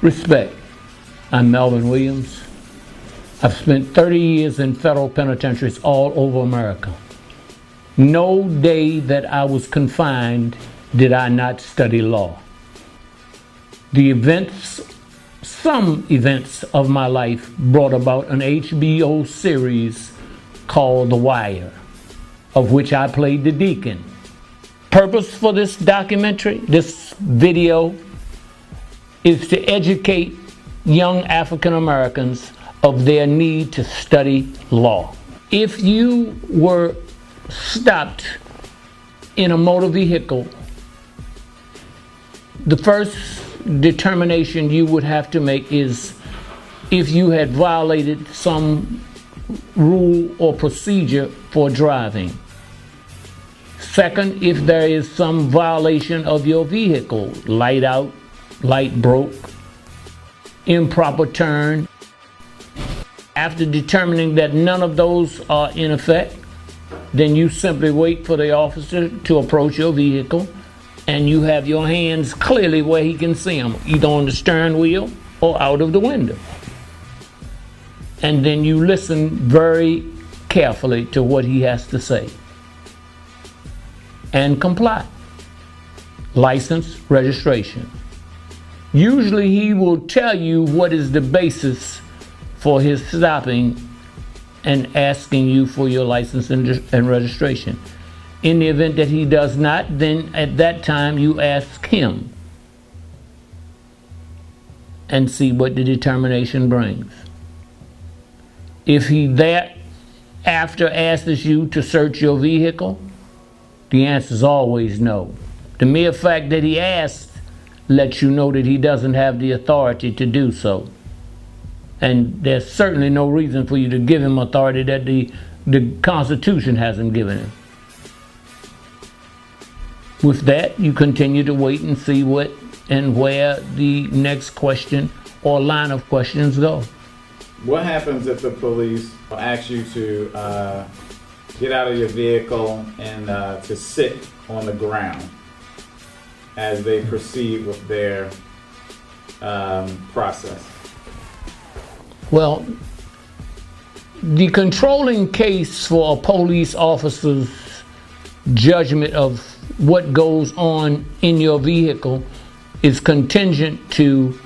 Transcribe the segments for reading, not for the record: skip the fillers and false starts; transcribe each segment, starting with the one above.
Respect. I'm Melvin Williams. I've spent 30 years in federal penitentiaries all over America. No day that I was confined did I not study law. Some events of my life brought about an HBO series called The Wire, of which I played the deacon. Purpose for this documentary, this video, is to educate young African Americans of their need to study law. If you were stopped in a motor vehicle, the first determination you would have to make is if you had violated some rule or procedure for driving. Second, if there is some violation of your vehicle, light out, light broke, improper turn. After determining that none of those are in effect, then you simply wait for the officer to approach your vehicle, and you have your hands clearly where he can see them, either on the steering wheel or out of the window. And then you listen very carefully to what he has to say and comply. License, registration. Usually he will tell you what is the basis for his stopping and asking you for your license and registration. In the event that he does not, then at that time you ask him and see what the determination brings. If he thereafter asks you to search your vehicle, the answer is always no. The mere fact that he asked lets you know that he doesn't have the authority to do so. And there's certainly no reason for you to give him authority that the Constitution hasn't given him. With that, you continue to wait and see what and where the next question or line of questions go. What happens if the police ask you to get out of your vehicle and to sit on the ground as they proceed with their process? Well, the controlling case for a police officer's judgment of what goes on in your vehicle is contingent to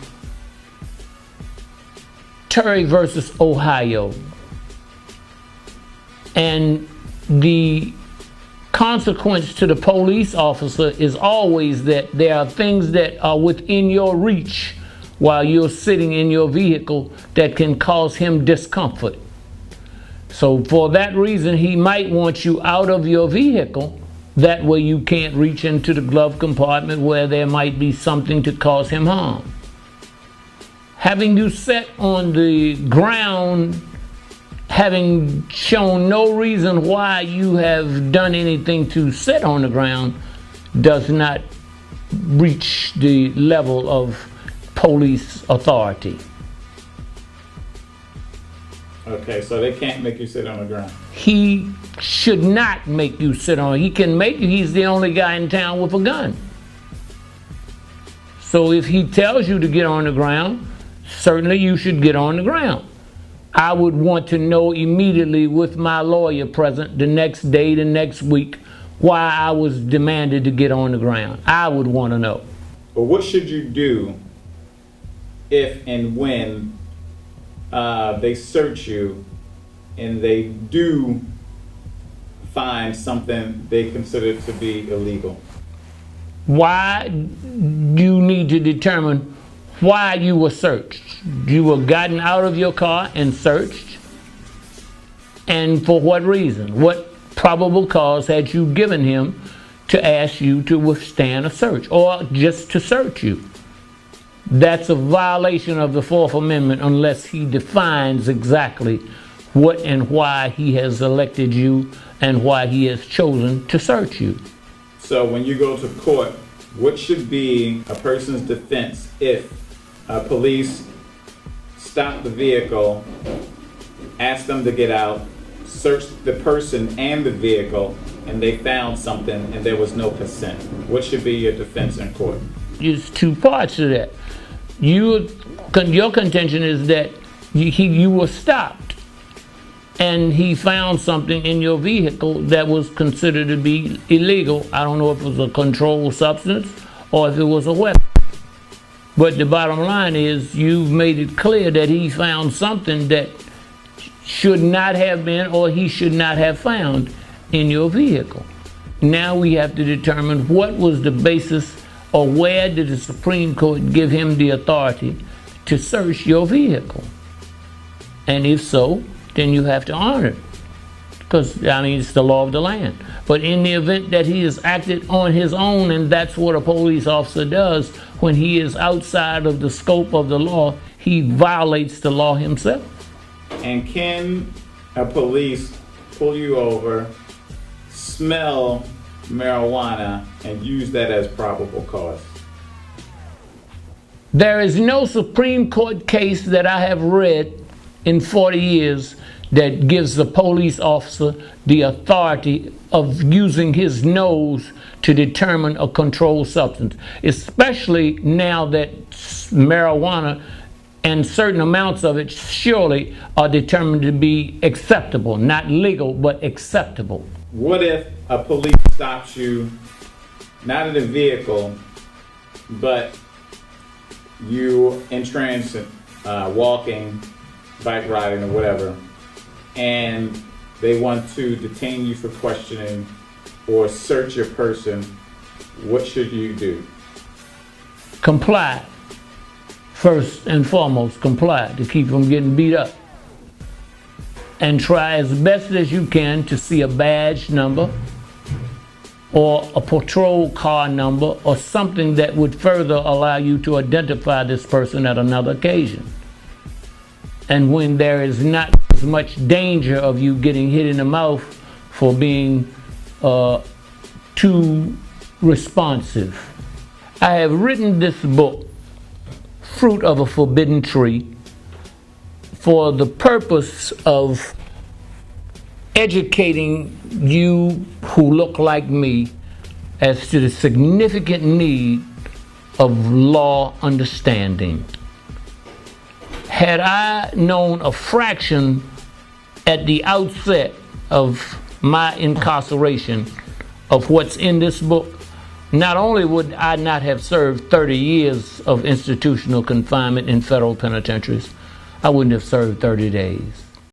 Terry versus Ohio. And the consequence to the police officer is always that there are things that are within your reach while you're sitting in your vehicle that can cause him discomfort. So for that reason, he might want you out of your vehicle. That way you can't reach into the glove compartment where there might be something to cause him harm. Having you sit on the ground, having shown no reason why you have done anything to sit on the ground, does not reach the level of police authority. Okay, so they can't make you sit on the ground. He should not make you sit on. He can make you. He's the only guy in town with a gun. So if he tells you to get on the ground, certainly you should get on the ground. I would want to know immediately with my lawyer present the next day, the next week, why I was demanded to get on the ground. I would want to know. But what should you do if and when they search you and they do find something they consider to be illegal? Why do you need to determine why you were searched? You were gotten out of your car and searched, and for what reason? What probable cause had you given him to ask you to withstand a search or just to search you? That's a violation of the Fourth Amendment unless he defines exactly what and why he has elected you and why he has chosen to search you. So when you go to court, what should be a person's defense if police stop the vehicle, ask them to get out, search the person and the vehicle, and they found something and there was no consent? What should be your defense in court? There's two parts to that. your contention is that you were stopped and he found something in your vehicle that was considered to be illegal. I don't know if it was a controlled substance or if it was a weapon. But the bottom line is you've made it clear that he found something that should not have been, or he should not have found, in your vehicle. Now we have to determine what was the basis, or where did the Supreme Court give him the authority to search your vehicle. And if so, then you have to honor it. Because, I mean, it's the law of the land. But in the event that he has acted on his own, and that's what a police officer does, when he is outside of the scope of the law, he violates the law himself. And can a police pull you over, smell marijuana, and use that as probable cause? There is no Supreme Court case that I have read in 40 years that gives the police officer the authority of using his nose to determine a controlled substance, especially now that marijuana and certain amounts of it surely are determined to be acceptable, not legal, but acceptable. What if a police stops you, not in a vehicle, but you in transit, walking, bike riding, or whatever, and they want to detain you for questioning or search your person? What should you do? Comply. First and foremost, comply to keep from getting beat up. And try as best as you can to see a badge number or a patrol car number or something that would further allow you to identify this person at another occasion. And when there is not as much danger of you getting hit in the mouth for being too responsive. I have written this book, Fruit of a Forbidden Tree, for the purpose of educating you who look like me as to the significant need of law understanding. Had I known a fraction at the outset of my incarceration of what's in this book, not only would I not have served 30 years of institutional confinement in federal penitentiaries, I wouldn't have served 30 days.